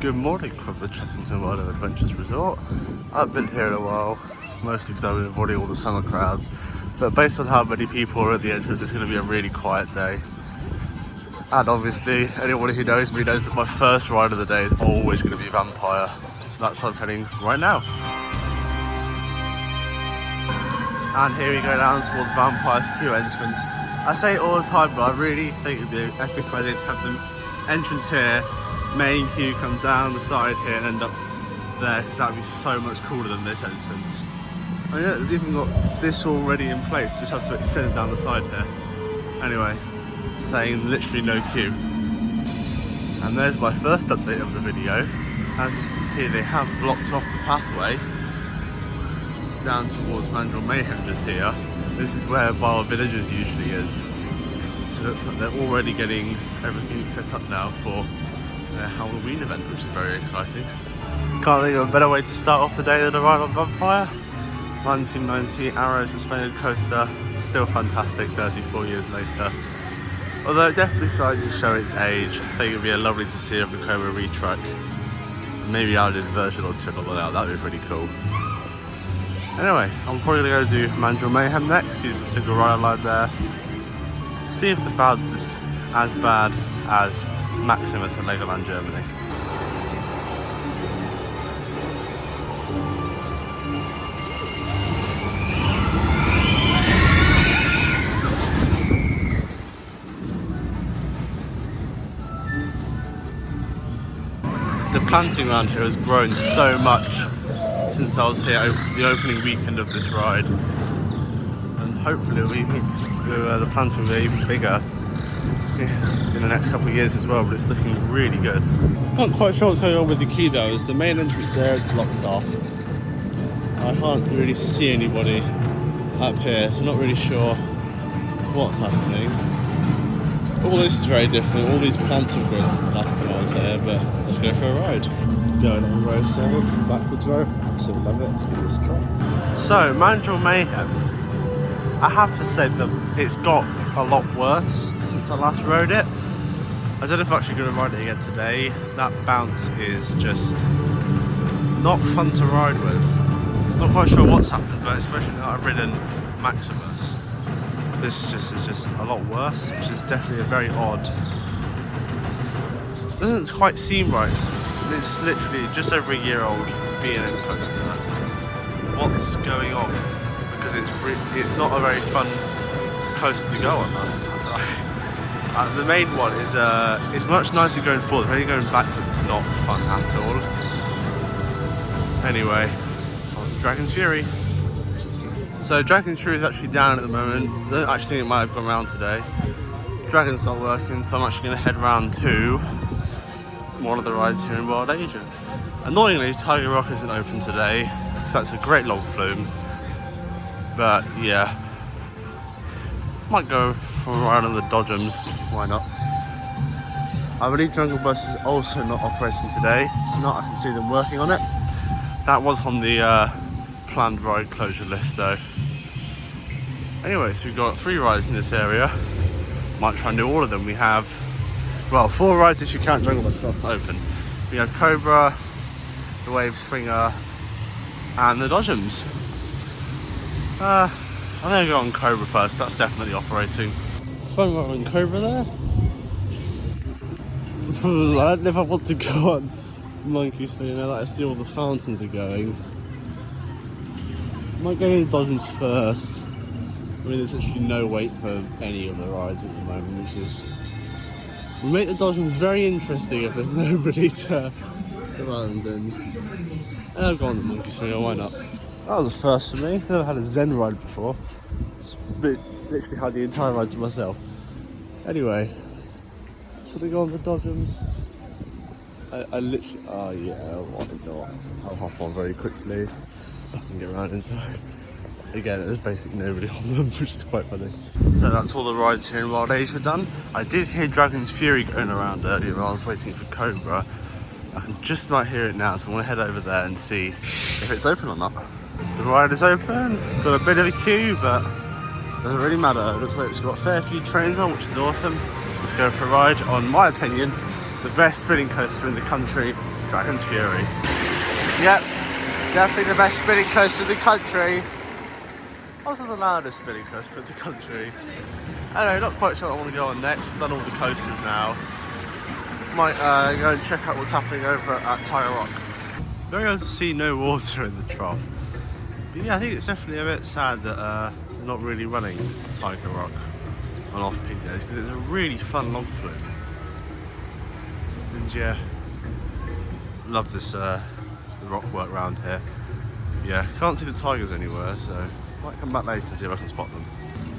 Good morning from the Chessington World of Adventures Resort. I've been here in a while, mostly because I've been avoiding all the summer crowds, but based on how many people are at the entrance, it's going to be a really quiet day. And obviously, anyone who knows me knows that my first ride of the day is always going to be Vampire, so that's where I'm heading right now. And here we go down towards Vampire's queue entrance. I say it all the time, but I really think it'd be an epic idea to have the entrance here, main queue come down the side here and end up there, because that would be so much cooler than this entrance. I mean, there's even got this already in place, you just have to extend it down the side here. Anyway, saying literally no queue. And there's my first update of the video. As you can see, they have blocked off the pathway down towards Mandrill Mayhem just here. This is where Wild Villagers usually is. So it looks like they're already getting everything set up now for their Howl'o'ween event, which is very exciting. Can't think of a better way to start off the day than a ride on Vampire. 1990 Arrow suspended coaster, still fantastic 34 years later. Although it definitely started to show its age. I think it'd be lovely to see a Vekoma retrack. Maybe I'll do a version or two of that, that'd be pretty cool. Anyway, I'm probably going to go do Mandrill Mayhem next, use the single rider line there. See if the bounce is as bad as Maximus in Legoland Germany. The planting around here has grown so much since I was here the opening weekend of this ride, and hopefully the planting will be even bigger in the next couple of years as well, but it's looking really good. Not quite sure what's going on with the queue though, as the main entrance there is blocked off. I can't really see anybody up here, so not really sure what's happening. All this is very different, all these planting grids last time I was here, but let's go for a ride. Going on row 7, backwards row, so love it, let's give this a try. So, Mandrill Mayhem, I have to say that it's got a lot worse since I last rode it. I don't know if I'm actually going to ride it again today. That bounce is just not fun to ride with. Not quite sure what's happened, but especially now I've ridden Maximus, this is just a lot worse, which is definitely a very odd. Doesn't quite seem right. It's literally just over a year old B&M coaster. What's going on? Because it's not a very fun coaster to go on. The main one is it's much nicer going forward. When you're going backwards, it's not fun at all. Anyway, on to Dragon's Fury. So Dragon's Fury is actually down at the moment. I don't actually think it might have gone round today. Dragon's not working, so I'm actually going to head round to one of the rides here in Wild Asia. Annoyingly, Tiger Rock isn't open today, so that's a great long flume. But yeah, might go for a ride on the Dodgems, why not? I believe Jungle Bus is also not operating today. It's not, I can see them working on it. That was on the planned ride closure list though. Anyway, so we've got 3 rides in this area. Might try and do all of them. We have, well, 4 rides if you count Jungle Bus, that's not open. We have Cobra, the Wave Springer, and the Dodgems. I'm going to go on Cobra first, that's definitely operating. Fun ride on Cobra there. I don't know if I want to go on Monkey Springer now that I see all the fountains are going. Might go to the Dodgems first. I mean, there's literally no wait for any of the rides at the moment, which is... We make the Dodgems very interesting if there's nobody to run, and I'll go on the Monkey Springer, why not? That was a first for me. Never had a Zen ride before. Literally had the entire ride to myself. Anyway, should I go on the Dodgems? I literally... Oh yeah, why not? I'll hop on very quickly. I can get around in time. Again, there's basically nobody on them, which is quite funny. So that's all the rides here in Wild Asia done. I did hear Dragon's Fury going around earlier while I was waiting for Cobra. I can just about hear it now, so I'm going to head over there and see if it's open or not. The ride is open, got a bit of a queue, but doesn't really matter. It looks like it's got a fair few trains on, which is awesome. Let's go for a ride on my opinion, the best spinning coaster in the country, Dragon's Fury. Yep, definitely the best spinning coaster in the country. Also the loudest spinning coaster in the country. Anyway, not quite sure what I want to go on next. Done all the coasters now. Might go and check out what's happening over at Tiger Rock. Very able to see no water in the trough. But yeah, I think it's definitely a bit sad that not really running Tiger Rock on off-peak days, because it's a really fun log flume. And yeah, love this rock work around here. Yeah, can't see the tigers anywhere, so might come back later and see if I can spot them.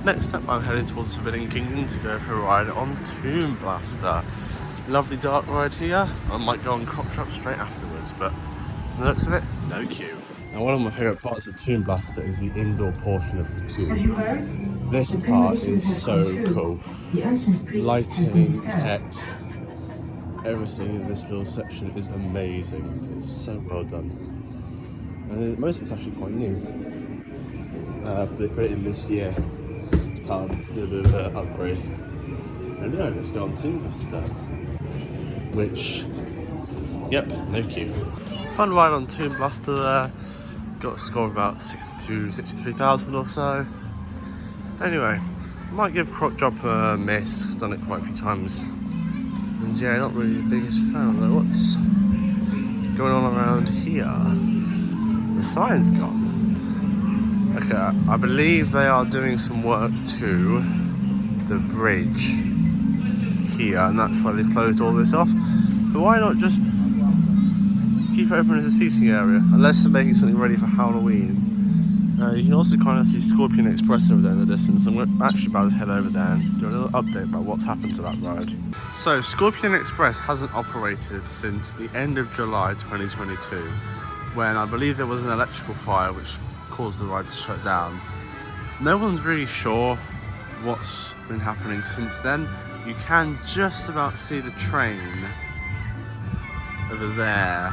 Next up, I'm heading towards Forbidden Kingdom to go for a ride on Tomb Blaster. Lovely dark ride here. I might go on Crop Shop straight afterwards, but from the looks of it, no queue. Now, one of my favourite parts of Tomb Blaster is the indoor portion of the queue. Have you heard? This part is so cool. Lighting, text, everything in this little section is amazing. It's so well done. And most of it's actually quite new. They put it in this year. It's part of a little bit of an upgrade. And yeah, let's go on Tomb Blaster. Which, yep, no queue. Fun ride on Tomb Blaster there. Got a score of about 63,000 or so. Anyway, might give Croc Drop a miss. It's done it quite a few times. And yeah, not really the biggest fan though. What's going on around here? The sign's gone. Okay, I believe they are doing some work to the bridge here, and that's why they've closed all this off. But why not just keep it open as a seating area, unless they're making something ready for Howl'o'ween. You can also kind of see Scorpion Express over there in the distance, and we're actually about to head over there and do a little update about what's happened to that ride. So Scorpion Express hasn't operated since the end of July 2022, when I believe there was an electrical fire which caused the ride to shut down. No one's really sure what's been happening since then. You can just about see the train over there.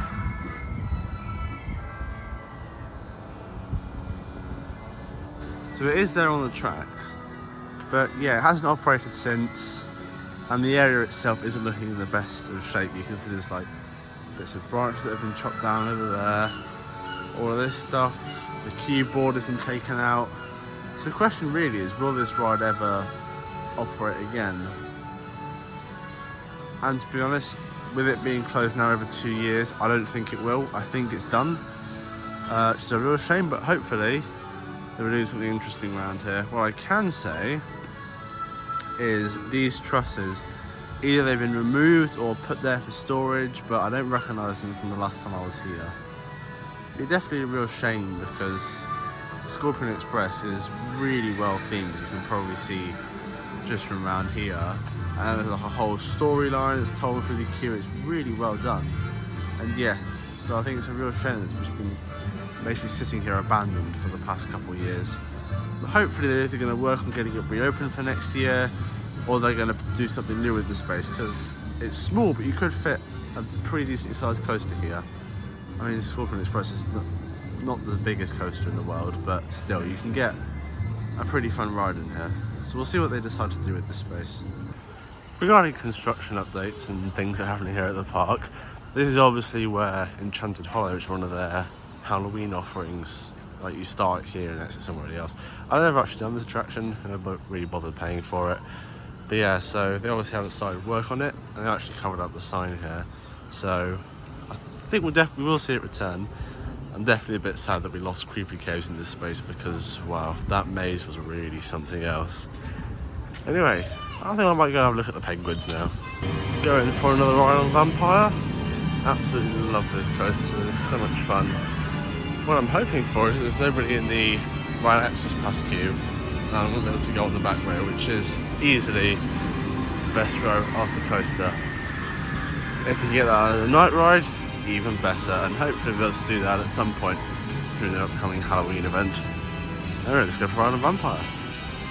So it is there on the tracks, but yeah, it hasn't operated since, and the area itself isn't looking in the best of shape. You can see there's like bits of branches that have been chopped down over there, all of this stuff. The cue board has been taken out. So the question really is, will this ride ever operate again? And to be honest, with it being closed now over 2 years, I don't think it will. I think it's done, which is a real shame, but hopefully they're doing something interesting around here. What I can say is these trusses, either they've been removed or put there for storage, but I don't recognise them from the last time I was here. It's definitely a real shame, because Scorpion Express is really well themed, as you can probably see just from around here. And there's like a whole storyline that's told through the queue. It's really well done. And yeah, so I think it's a real shame it's just been basically sitting here abandoned for the past couple of years. But hopefully they're either going to work on getting it reopened for next year, or they're going to do something new with the space, because it's small, but you could fit a pretty decently sized coaster here. I mean, Scorpion Express is not the biggest coaster in the world, but still, you can get a pretty fun ride in here. So we'll see what they decide to do with this space. Regarding construction updates and things that are happening here at the park, this is obviously where Enchanted Hollow, which is one of their Howl'o'ween offerings, like you start here and exit somewhere else. I've never actually done this attraction, and I've not really bothered paying for it. But yeah, so they obviously haven't started work on it, and they actually covered up the sign here. So I think we will see it return. I'm definitely a bit sad that we lost Creepy Caves in this space, because wow, that maze was really something else. Anyway, I think I might go have a look at the penguins now. Going for another ride on Vampire. Absolutely love this coaster, it's so much fun. What I'm hoping for is that there's nobody in the ride access pass queue, and I'm going to be able to go on the back row, which is easily the best row of the coaster. If you can get that on a night ride, even better, and hopefully we'll be able to do that at some point during the upcoming Halloween event. Alright, let's go for a ride on Vampire.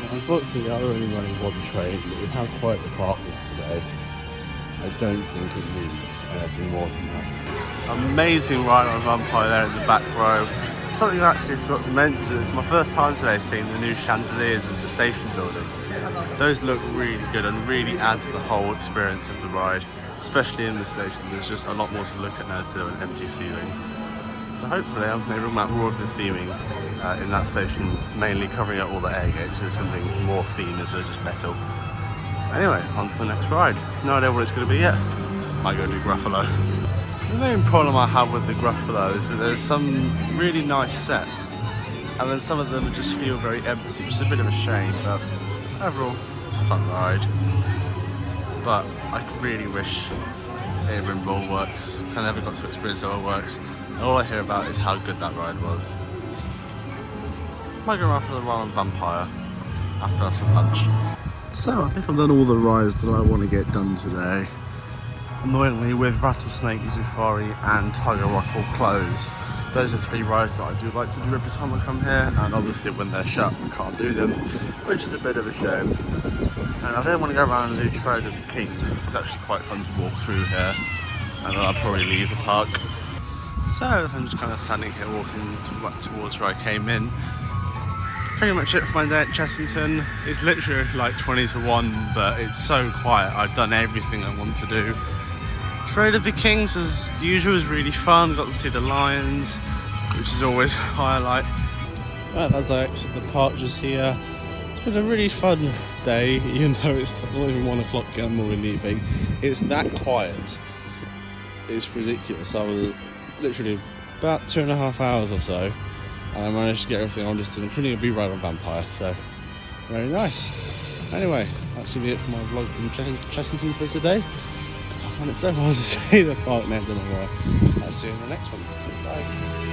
Now, unfortunately, we are only running one train, but we have quite the partners today. I don't think it needs anything more than that. Amazing ride on Vampire there in the back row. Something I actually forgot to mention is it's my first time today seeing the new chandeliers in the station building. Those look really good and really add to the whole experience of the ride. especially in the station. There's just a lot more to look at now instead of an empty ceiling. So hopefully I'll maybe bring back more of the theming in that station, mainly covering out all the air gates with something more themed instead of just metal. Anyway, on to the next ride. No idea what it's going to be yet. Might go do Gruffalo. The main problem I have with the Gruffalo is that there's some really nice sets, and then some of them just feel very empty, which is a bit of a shame, but overall, it's a fun ride. But I really wish Edinburgh works, because I never got to experience how it works. And all I hear about is how good that ride was. Might go after the ride on Vampire after I have some lunch. So I think I've done all the rides that I want to get done today. Annoyingly, with Rattlesnake, Zufari and Tiger Rock all closed, those are 3 rides that I do like to do every time I come here, and obviously when they're shut I can't do them, which is a bit of a shame. And I then want to go around and do Trade of the Kings. It's actually quite fun to walk through here, and then I'll probably leave the park. So I'm just kind of standing here walking back towards where I came in. Pretty much it for my day at Chessington. It's literally like 20 to 1, but it's so quiet. I've done everything I want to do. Trade of the Kings, as usual, is really fun. Got to see the lions, which is always a highlight. Right, as I exit the park just here, it's been a really fun day, even though it's not even 1 o'clock yet and we're leaving. It's that quiet. It's ridiculous. I was literally about 2.5 hours or so, and I managed to get everything on listed, including a B-ride on Vampire, so very nice. Anyway, that's going to be it for my vlog from Chessington for today. And it's so hard to see the park next to my I'll see you in the next one. Bye.